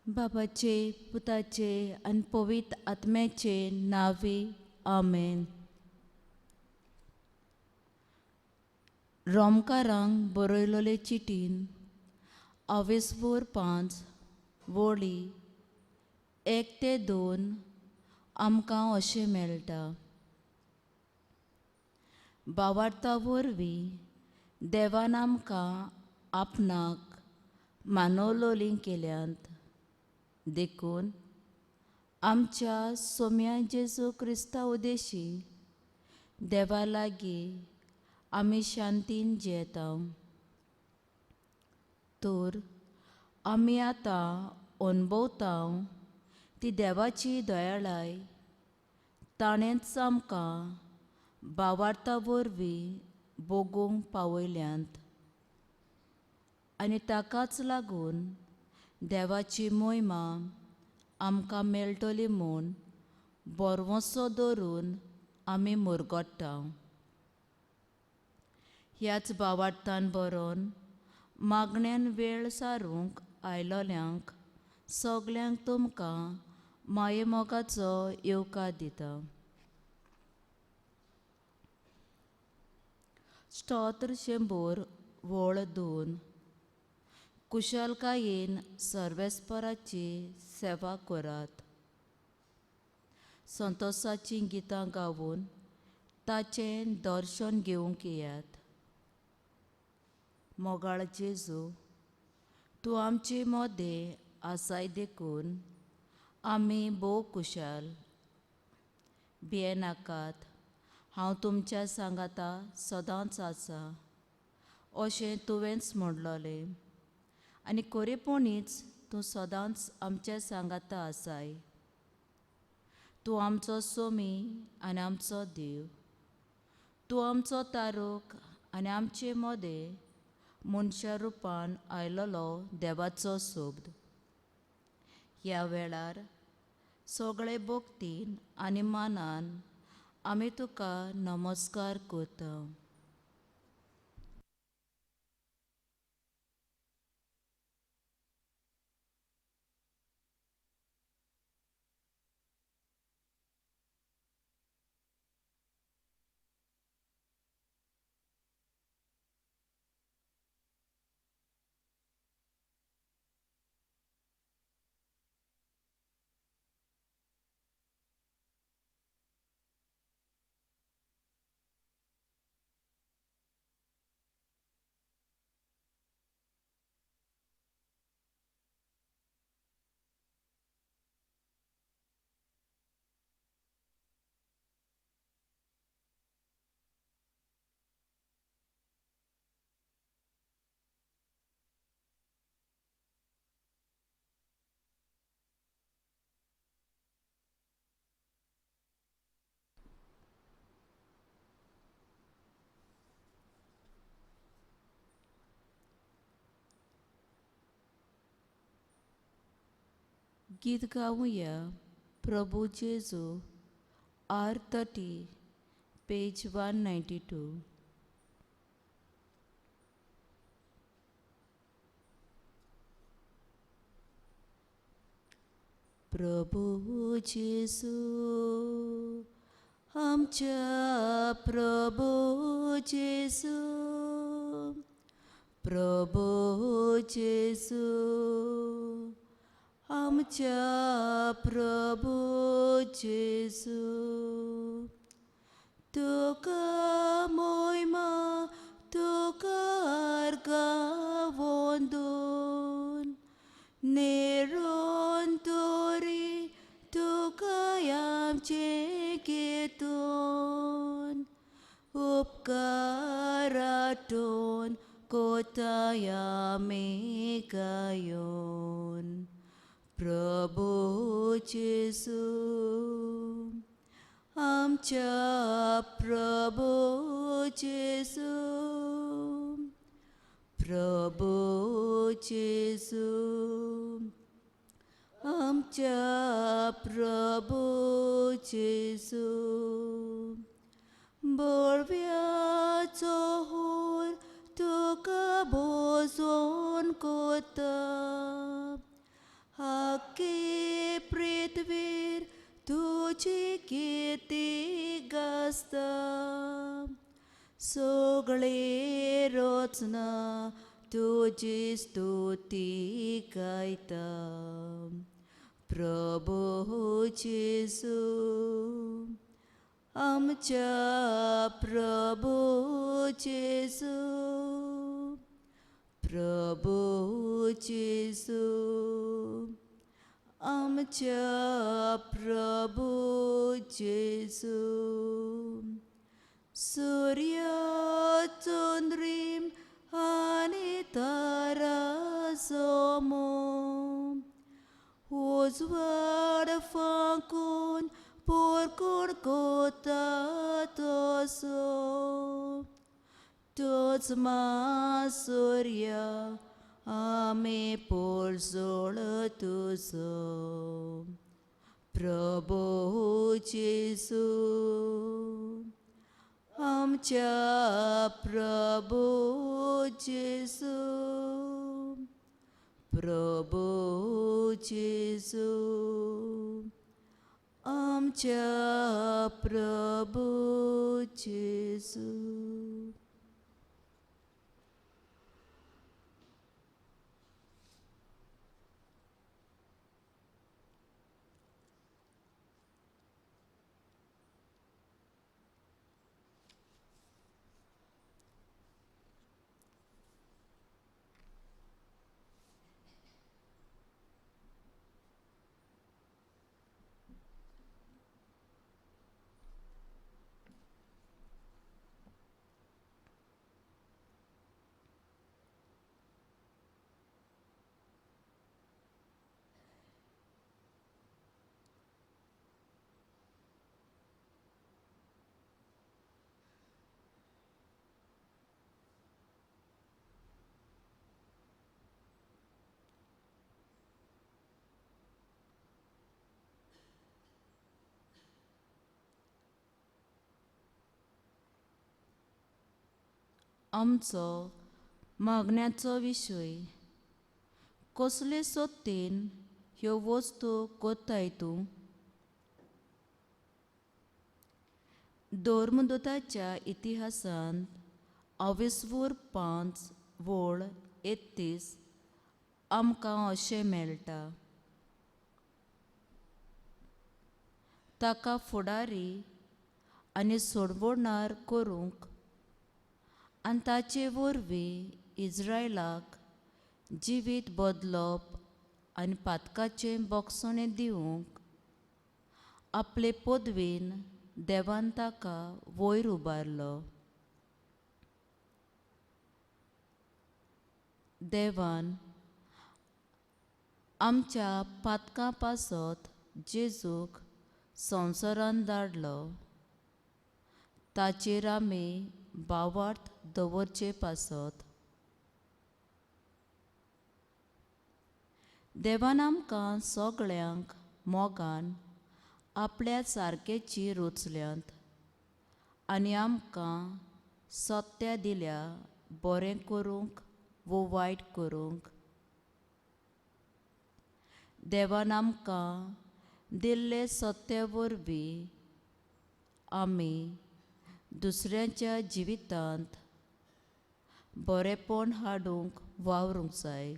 बाबाचे, पुताचे आनी पवित्र आत्म्याचे नावे आमेन. रोमकारांक बरयलोले चिटीन 5 वळी 1 ते 2 आमकां अशें मेळटा. भावार्था वरवीं देवान आमकां आपणाक मानवलोलीं केल्यांत देखून आमच्या सोम्या जेजू क्रिस्ता उद्देशी देवा लागीं आमी शांतीन जियेता. तर आमी आतां अणभवता ती देवाची दयाळाय ताणेंच आमकां भावार्था वरवीं भोगूंक पावयल्यांत आनी ताकाच लागून देवाची मोहिमा आमकां मेळटली म्हूण बोरवोसो धरून आमी मुरगोडटा. ह्याच भावार्थान बरोवन मागण्यांत वेळ सारूंक आयलोल्यांक सगल्यांक तुमकां माये मोगाचो येवकार दिता. स्तोत्र 102 कुशलकायेन सर्वेस्पराची सेवा करात. संतोशाची गितां गावून ताचें दर्शन घेवंक येयात. मोगाळ जेजू, तूं आमचे मोदें आसाय देखून आमी भोव कुशल. भियेनाकात, हांव तुमच्या सांगाता सदांच आसा अशें तुवेंच म्हणलोलें आनी खरेपणीच तूं सदांच आमच्या सांगाता आसाय. तूं आमचो सोमी आनी आमचो देव. तूं आमचो तारूक आनी आमचे मोदें मनशा रुपान आयलोलो देवाचो सोबत. ह्या वेळार सगळे भोक्तीन आनी मानान आमी तुका नमस्कार करता. गीत गावुया प्रभू जेजू R30 पेज 192. प्रभू जेजू आमच्या प्रभू जेजू, प्रभू जेजू आमच्या प्रभू जेजू. तुका मोहिमा तुका वंदन नेरोन तोरी तुका आमचे घेतून उपकारातून कोताय आमी गायोन. प्रभू जेजू आमच्या प्रभू जेजू, प्रभू जेजू आमच्या प्रभू जेजू. बळव्याचो हूर तुका भोजोन कोता आसता सगळे रचना तुजी स्तुती गायता प्रभू जेजू आमच्या प्रभू जेजू प्रभू जेजू आमच्या प्रभू जेजू सूर्य चंद्रीम आनी तारा समो उजवाड फांकून पोरकोण कोता तसो तोच मा सूर्या आमे पोरजोळ तुजो प्रभू जेजू आमच्या प्रभू जेजू प्रभू जेजू आमच्या प्रभू जेजू आमचो मागण्याचो विशय कसले सत्तेन ह्यो वस्तू कोत्ताय तूं धर्मदूताच्या इतिहासांत 22:5-31 आमकां अशें मेळटा ताका फुडारी आनी सोडवणार करूंक आनी ताचे वरवीं इस्रायलाक जिवीत बदलप आनी पातकाचें बोगसणें दिवंक आपले पदवेन देवान ताका वयर उबारलो देवान आमच्या पातकां पासत जेजूक संवसारांत धाडलो ताचेर आमी भावार्थ दवरचे पासत देवान आमकां सगळ्यांक मोगान आपल्या सारकेची रुचल्यांत आनी आमकां सत्या दिल्या बरें करूंक वो वायट करूंक देवान आमकां दिल्ले सत्या वरवीं आमी दुसऱ्यांच्या जिवितांत बरेंपण हाडूंक वावरूंक जाय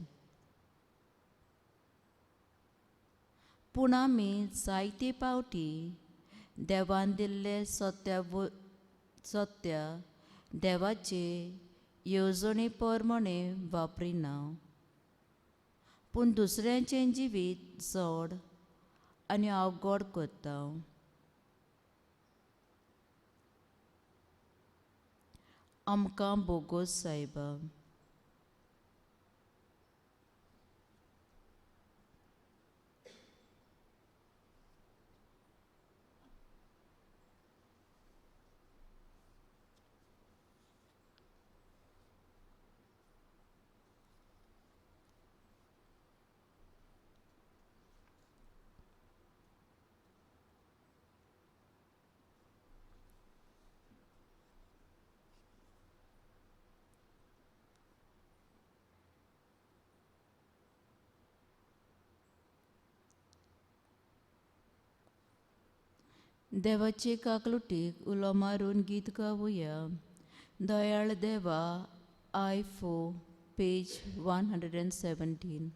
पूण आमी जायते पावटी देवान दिल्ले सत्या देवाचे येवजणे प्रमाणे वापरिना पूण दुसऱ्यांचें जिवीत जड आनी अवघड करता आमकां बोगोस सायबा देवाचे काकलुटीक उलो मारून गीत गावुया. दयाळ देवा, I4, page 117.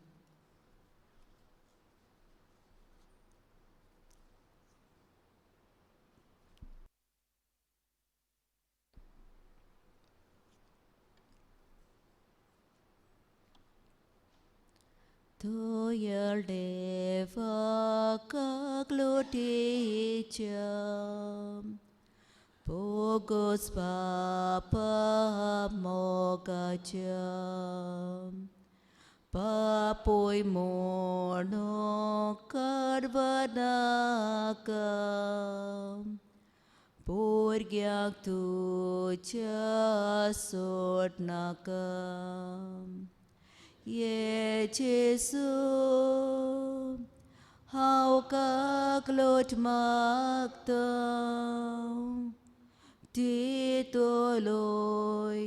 Dayal deva kakluticha, Bogos papa mogacha, Papoy mono karvanaka, Borgyak tucha sotnaka. Ye Jesu, how kaklot magtaw, titoloy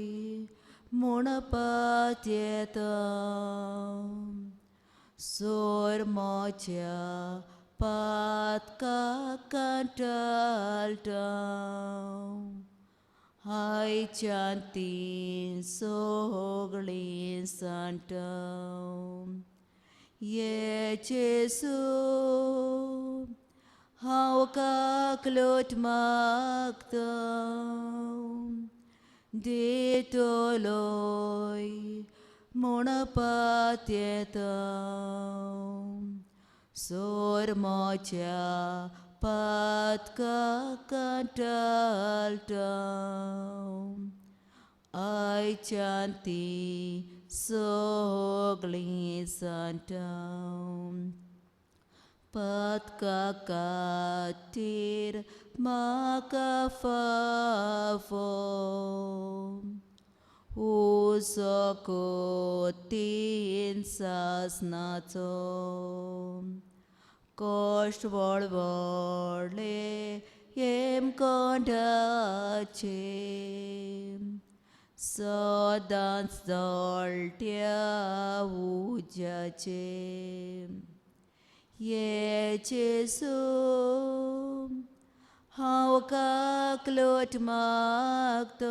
munapatyetaw, sor mocha pat kakantaltaw. Hai chantin soglin santam, Ye Jesu, how kaklot magtaw, ditoloy monapatyetaw, sor mocha pat kakantaltaw, Ai chanti soglin santam, pat kakatir makafavo, usokotin sasnato, Kost volvole yem kondache, Sodan stoltia ujache. Ye Jesu, how kaklot magtaw,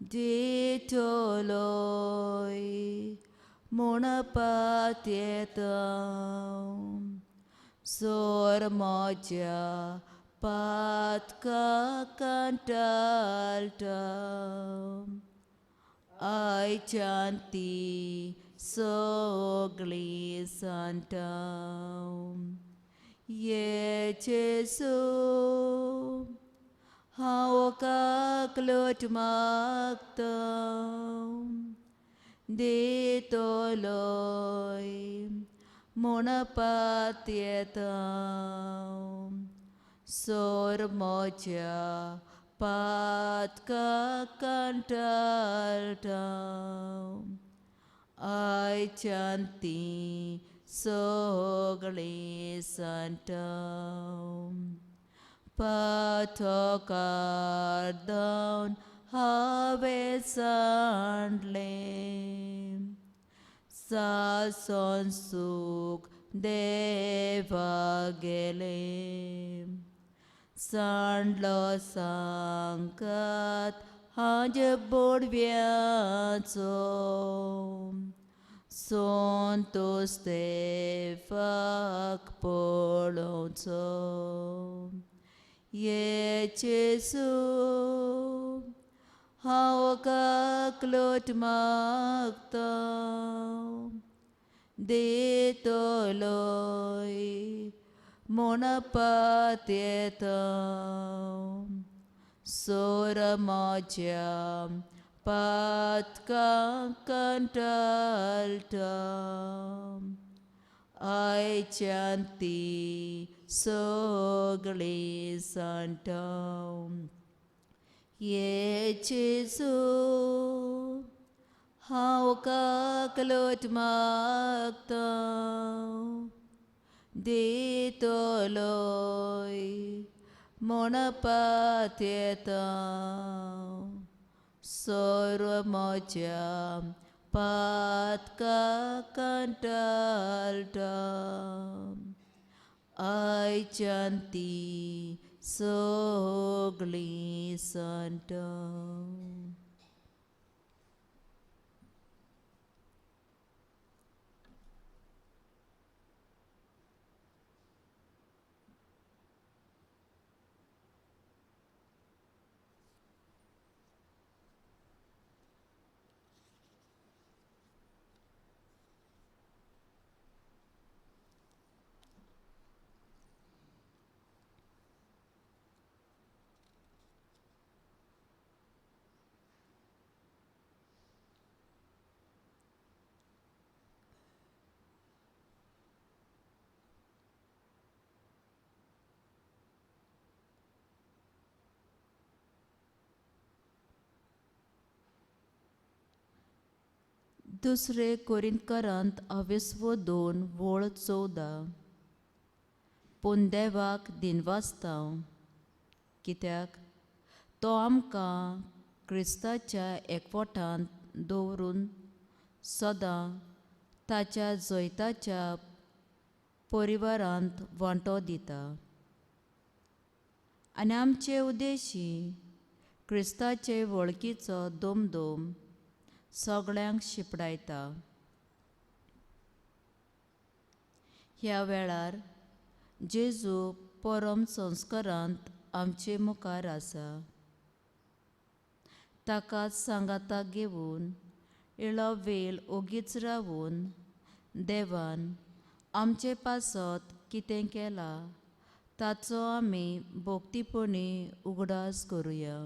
ditoloy monapatyetaw, sor mocha pat kakantaltaw, Ai chanti sogli santaw. Ye Jesu, how kaklot magtaw, ditoloy monapatyetaw, sor mocha pat kakantaltaw, Ai chanti sogli santaw. Patokar down harvest sandlem, Sason suk devagelem, Sandlo sankat hanjabod viatsom, Sontos tefak polonsom. Ye Jesu, how kaklot magtaw, ditoloy monapatyetaw, sora mocha pat kakantaltaw, Ai chanti sogli santaw. Ye Jesu, how kaklot magtaw, ditoloy monapatyetaw, sora mocha pat kakantaltaw, आयच्यांती सगळीं संत. दुसरे कोरिंथकारांत 2 वोळ 14. पूण देवाक दिनवासतां, कित्याक तो आमकां क्रिस्ताच्या एकवटांत दवरून सदां ताच्या जैताच्या परिवारांत वांटो दिता. आनी आमचे उद्देशी क्रिस्ताचे वळखीचो दोमदोम सगळ्यांक शिपडायता. ह्या वेळार जेजू परम संस्कारांत आमचे मुखार आसा. ताकाच सांगाताक घेवन इळो वेळ ओगीच रावून देवान आमचे पासत कितें केलां ताचो आमी भोक्तीपणी उगडास करुया.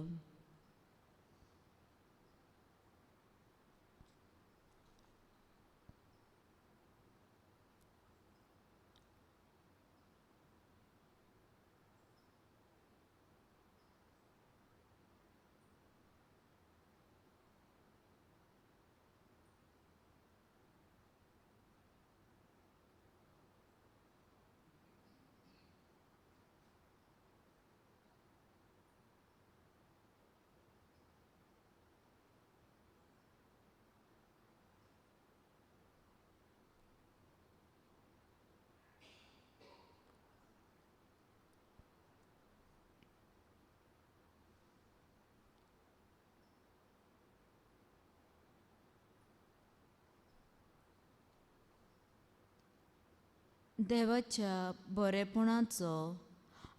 देवाच्या बरेपणाचो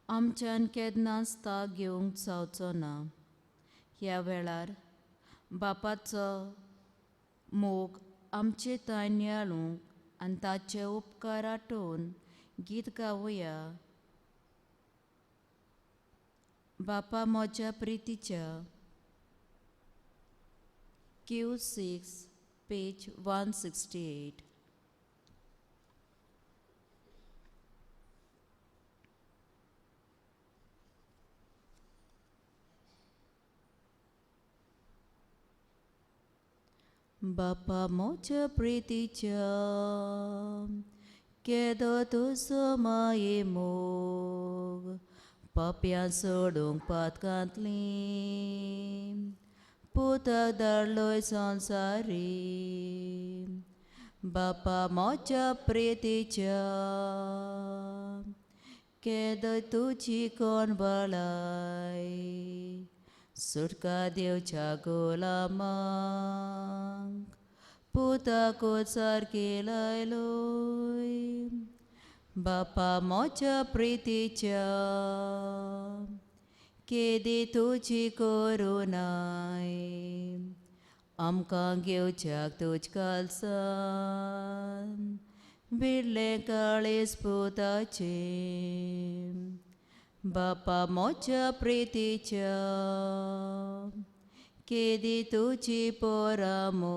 आमच्यान केन्नाच ताग घेवंक जावचो ना. ह्या वेळार बापाचो मोग आमचे तान नियाळूंक आनी ताचे उपकार आठोवन गीत गावुया. बापा म्हज्या प्रितीच्या. Q6 page 168. बापा म्हज्या प्रितीच्या, केदो तुजो माये मोग पाप्यां सोडूंक पातकांतली पुताक धाडलोय संवसारी. बापा म्हज्या प्रितीच्या, केदो तुजी कोणबाळाय सुटका दिवच्या गोलामांक पुताकूच सारकी लायलोय. बापा म्हज्या प्रितीच्या, केदी तुजी करुणाय आमकां घेवच्याक तुज कालसान विडलें काळीज पुताचें. बापा म्हज्या प्रितीच्या, केदी तुजी पोरामोस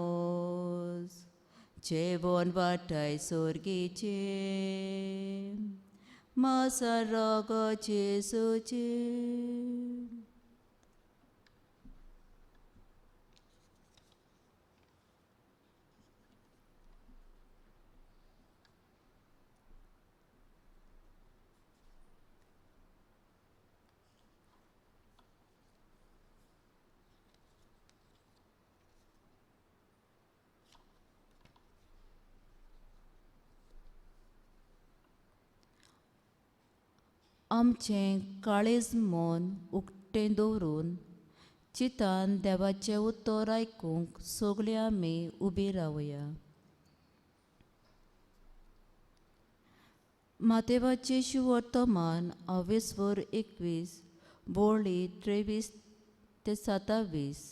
जेवण वाटाय सोर्गीचें मासा रोगो जेजूचें. आमचें काळीज मन उक्तें दवरून चितान देवाचें उतर आयकूंक सगळीं आमी उबी रावया. मातेवाचें शिवर्तमान 22:21 बोळी 23 ते 27.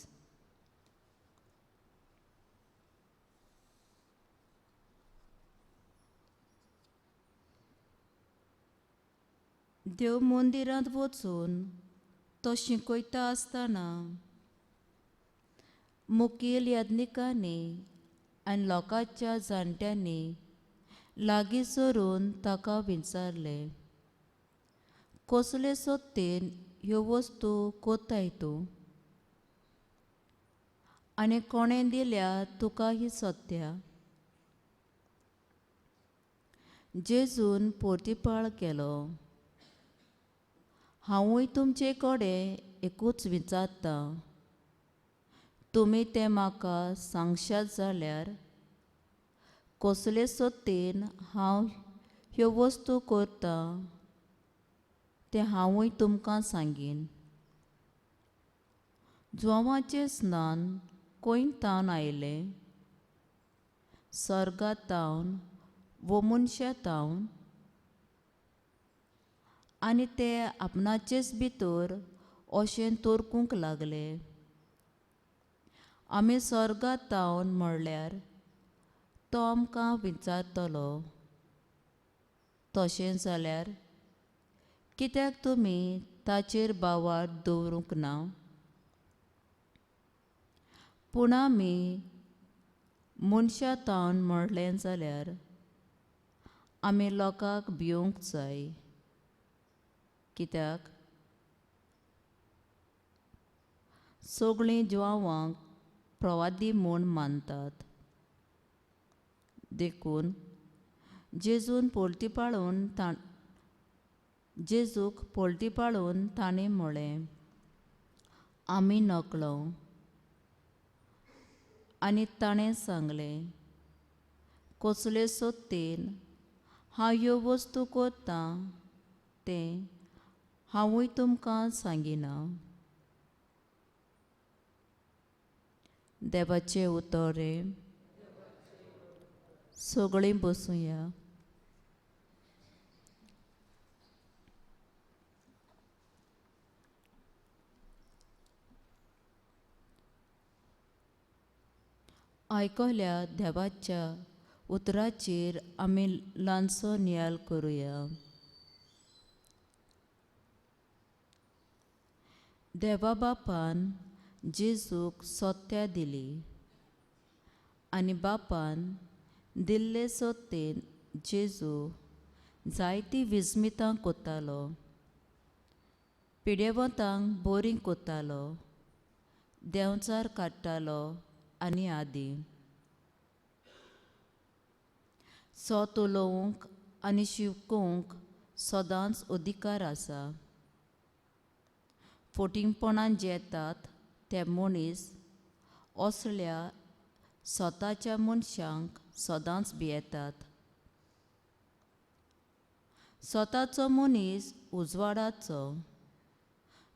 देव मंदिरांत वचून तो शिकयता आसतना मुखेल याज्ञिकांनी आनी लोकांच्या जाणट्यांनी लागीं सरून ताका विचारलें, कसले सत्तेन ह्यो वस्तू कोत्ताय तूं? आनी कोणें दिल्या तुका ही सत्या? जेजून परतिपाळ केलो, हांवूय तुमचे कडेन एकूच विचारतां, तुमी तें म्हाका सांगशात जाल्यार कसले सत्तेन हांव ह्यो वस्तू करतां तें हांवूय तुमकां सांगीन. जोवाचें स्नान कोयतावन आयलें, सर्गातावन वो मनशातावन, आनी ते आपणाचेच भितर अशें तोरकूंक लागले. आमी सर्गातावन म्हणल्यार तो आमकां विचारतलो, तशें जाल्यार कित्याक तुमी ताचेर बावार दवरूंक ना? पूण आमी मनशातावन म्हणलें जाल्यार आमी लोकांक भिवंक जाय, कित्याक सगळीं जिवांक प्रवादी म्हूण मानतात. देखून जेजूक पलटी ताणें म्हळें, आमी नकळो. आनी ताणें सांगलें, कसले सत्तेन हांव ह्यो वस्तू करतां तें हांवूय तुमकां सांगिना. देवाचें उतोरें. सगळीं बसूया. आयकल्या देवाच्या उतराचेर आमी ल्हानसो नियाळ करुया. देवा बापान जेजूक सत्या दिली आनी बापान दिल्ले सत्तेन जेजू जायतीं विस्मितां कोत्तालो, पिडेवतांक बरीं कोत्तालो, देंवचार काडटालो आनी आदी. सोत उलोवंक आनी शिवकूंक सदांच अधिकार आसा. फटींगपणान जेतात ते मनीस असल्या स्वताच्या मनशांक सदांच भियेतात. स्वताचो मनीस उजवाडाचो,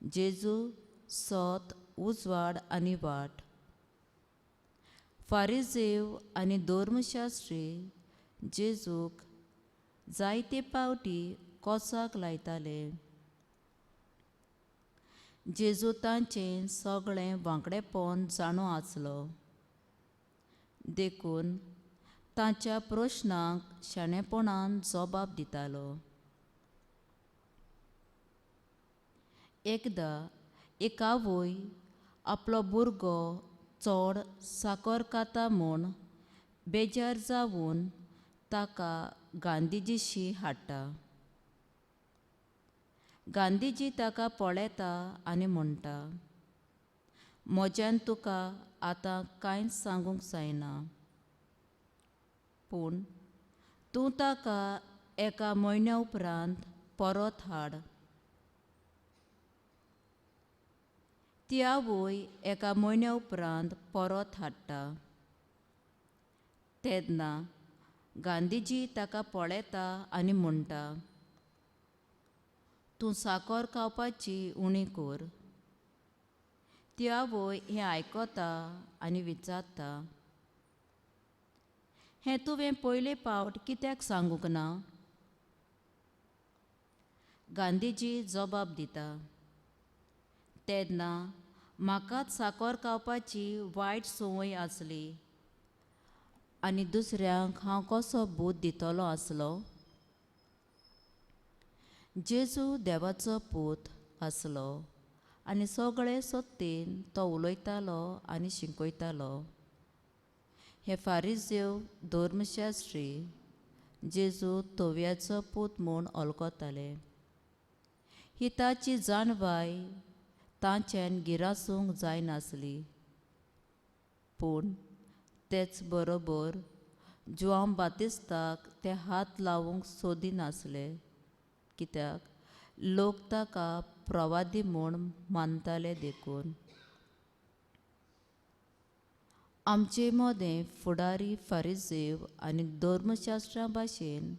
जेजू सोत, उजवाड आनी वाट. फारिजेव आनी धर्मशास्त्री जेजूक जायते पावटी कोसाक लायताले. जेजू तांचें सगळें वांकडेपण जाणू आसलो, देखून तांच्या प्रस्नांक शाणेपणान जबाब दितालो. एकदां एक आवय आपलो भुरगो चड साकर खाता म्हूण बेजार जावन ताका गांधीजीशी हाडटा. गांधीजी ताका पळयता आनी म्हणटा, म्हज्यान तुका आतां कांयच सांगूंक जायना, पूण तूं ताका एका म्हयन्या उपरांत परत हाड. ती आवय एका म्हयन्या उपरांत परत हाडटा. तेन्ना गांधीजी ताका पळयता आनी म्हणटा, तूं साकर खावपाची उणी कर. ती आवय हें आयकता आनी विचारता, हें तुवें पयले फावट कित्याक सांगूंक ना? गांधीजी जबाब दिता, तेन्ना म्हाकाच साकर खावपाची वायट संवय आसली आनी दुसऱ्यांक हांव कसो बोध दितलो आसलो? जेजू देवाचो पूत आसलो आनी सगळे सत्तेन तो उलयतालो आनी शिकयतालो. हे फारिसेव धर्मशास्त्री जेजू तोव्याचो पूत म्हूण वळखताले. ही ताची जाणवाय तांच्यान गिरासूंक जायनासली. पूण तेच बरोबर जुआंव बातिस्ताक ते हात लावूंक सोदिनासले, कित्याक लोक ताका प्रवादी म्हूण मानताले देखून. आमचे मोदें फुडारी फारिसेव आनी धर्मशास्त्रा भाशेन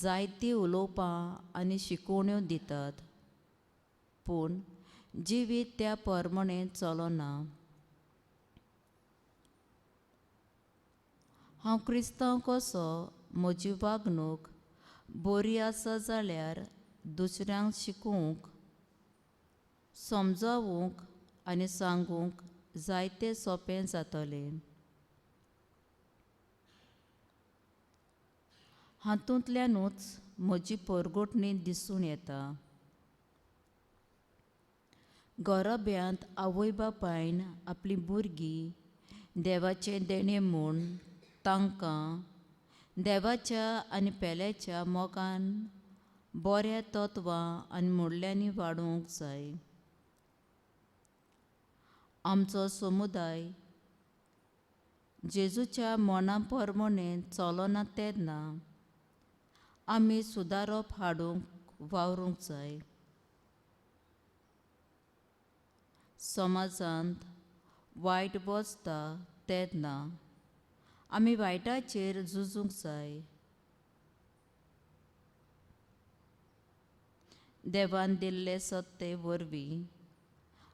जायतीं उलोवपां आनी शिकोवण्यो दितात, पूण जिवीत त्या प्रमाणें चलना. हांव क्रिस्तांव कसो म्हजी वागणूक बरी आसा जाल्यार दुसऱ्यांक शिकोवंक, समजावूंक आनी सांगूंक जायतें सोंपें जातलें. हातूंतल्यानूच म्हजी परगटणी दिसून येता. गरोब्यांत आवय बापायन आपलीं भुरगीं देवाचें देणें म्हूण तांकां देवाच्या आनी पेल्याच्या मोगान बऱ्या तत्वां आनी मुल्यांनी वाडोवंक जाय. आमचो समुदाय जेजूच्या मोना प्रमाणें चलना तेन्ना आमी सुदारप हाडूंक वावरूंक जाय. समाजांत वायट बसता तेन्ना आमी वायटाचेर झुजूंक जाय. देवान दिल्ले सत्ते वरवीं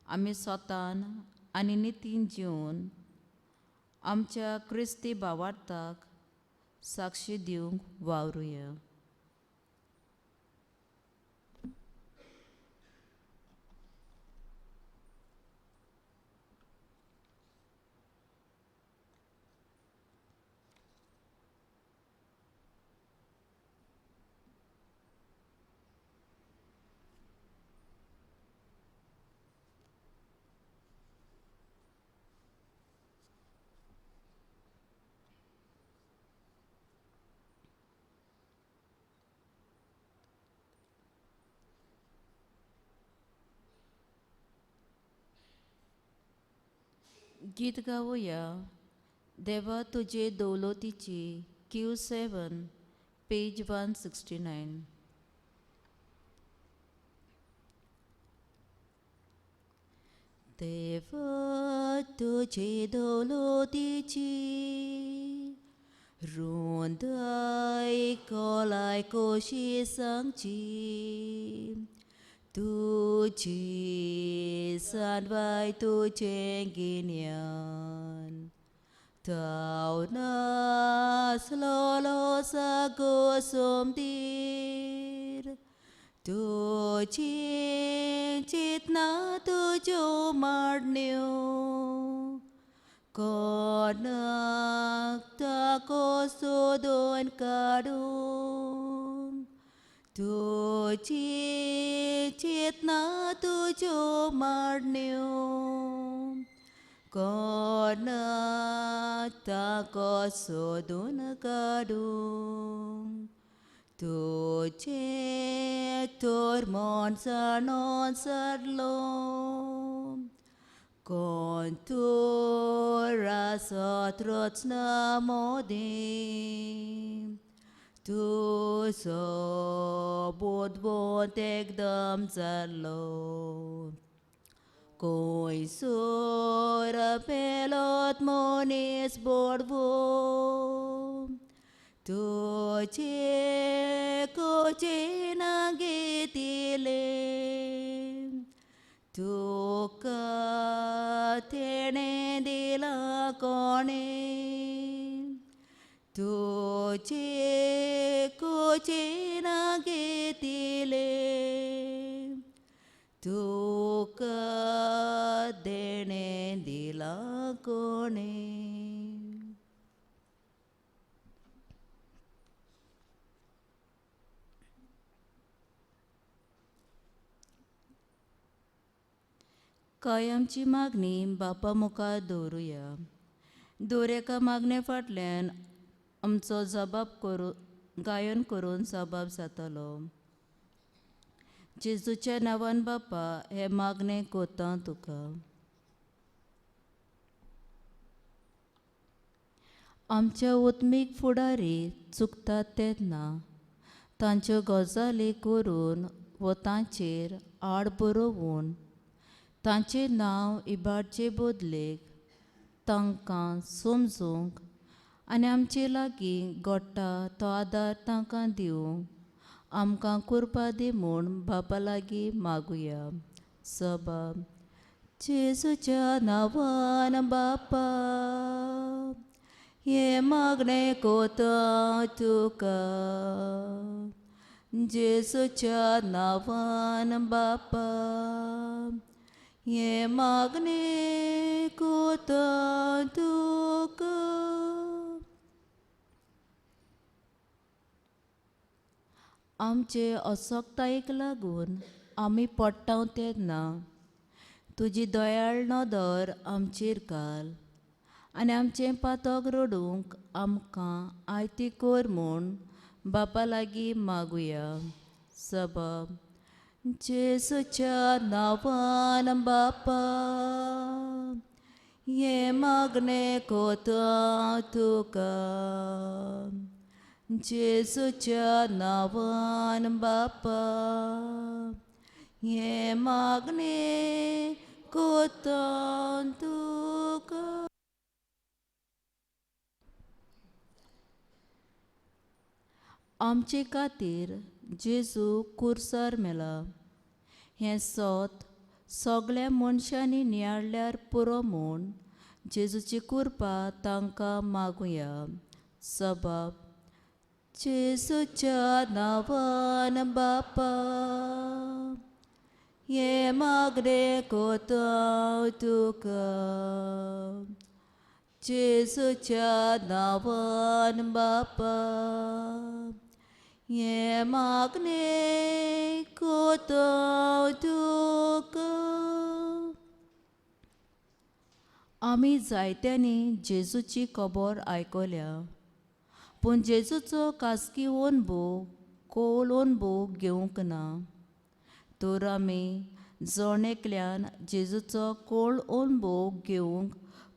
आमी स्वतान आनी नितीन जिवन आमच्या क्रिस्ती भावार्थाक साक्षी दिवंक वावरुया. गीत गावुया देवा तुजे दौलतीची, Q7, पेज 169. देवा तुजे दौलतीची रुंदाय खोलाय कशी सांगची, तुजी सानवाय तुजें गिन्यान थाव नासलोलो सागो सोमदीर, तुजी चितना तुज्यो माडण्यो कोणाक ताको सोदून काडून, तुजी चेतना तुज्यो माडण्यो कोणाक ताको सोदून काडून, तुजें तोर मोन जाणोन सरलो कोण तोर आसत रचना मोदें, तुजो बोधवंत एकदम जाल्लो खंयसर पेलोत मनीस बोडवो, तुजे कोचेन घेतिले तुका तेणे दिला कोणे तुझे कुचिन घेतिले तुका देणे दिला कोणे कायमची मागणी बापा मुखार दवरुया दोरेका मागणे फाटल्यान आमचो जबाब करून गायन करून जबाब जातलो जेजूच्या नांवान बापा हे मागणे कोता तुका आमच्या उत्मीक फुडारी चुकतात तेन्ना तांच्यो गजाली करून व तांचेर आड बरोवून तांचें नांव इबाडचे बदलेक तांकां समजूंक आनी आमचे लागीं घडटा तो आदार तांकां दिवंक आमकां कृपा दी म्हूण बापा लागीं मागुया जबाब जेजूच्या नांवान बापा हे मागणे कोता तुका जेजूच्या नांवान बापा हे मागणे कोता तुका आमचे असोक्तायेक लागून आमी पडटा तेन्ना तुजी दयाळ नदर आमचेर घाल आनी आमचें पातक रडूंक आमकां आयती कर म्हूण बापा लागीं मागुया जबाब जेजूच्या नांवान बापा हे मागणे कोता तुका जेजूच्या नांवान बापा हे मागणे कोता तुका आमचे खातीर जेजू कुर्सार मेला हें सोत सगळ्या मनशांनी नियाळल्यार पुरो म्हूण जेजूची कृपा तांकां मागुया जबाब जेजूच्या नांवान बापा हे मागणे कोता तुका जेजूच्या नांवान बापा हे मागणे कोता तुका आमी जायत्यांनी जेजूची खबर आयकल्या पूण जेजूचो खासगी अनुभव खोल अनुभव घेवंक ना तर आमी जण एकल्यान जेजूचो खोल अनुभव घेवंक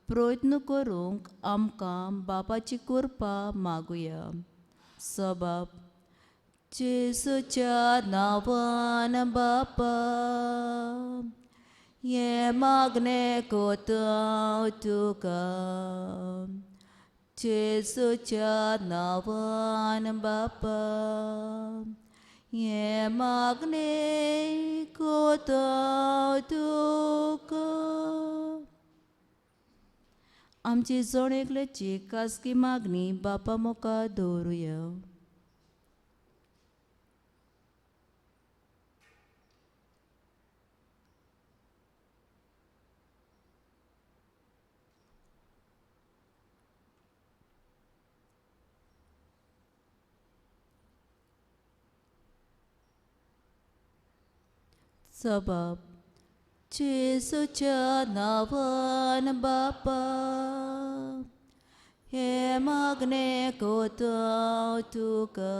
प्रयत्न करूंक आमकां बापाची कृपा मागुया जबाब जेजूच्या नांवान बापा हे मागणे कोता तुका जेजूच्या नांवान बापा हे मागणे कोता तुका आमची जण एकल्याची खासगी मागणी बापा मुखार दवरुया जबाब जेजूच्या नांवान बापा हे मागणे कोता तुका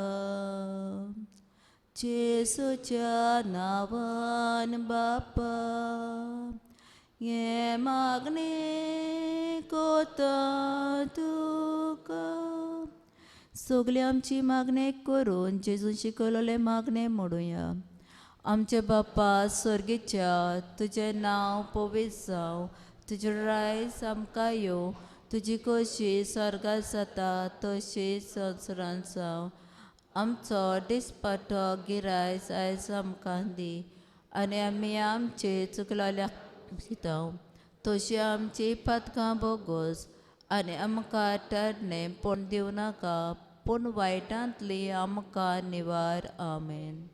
जेजूच्या नांवान बापा हे मागणे कोता तुका सगळी आमची मागणे करून जेजून शिकयलेले मागणे म्हणुया आमचे बापा स्वर्गीच्या तुजें नांव पवित्र जावं तुजें रायज आमकां येवं तुजी कशी स्वर्गांत जाता तशी संवसारांत जावं आमचो दिसपट्टो गिरायज आयज आमकां दी आनी आमी आमचे चुकलेल्या शिताव तशी आमची पथकां बोगोस आनी आमकां टरणे पण दिवं नाका पूण वायटांतली आमकां निवार. आमेन.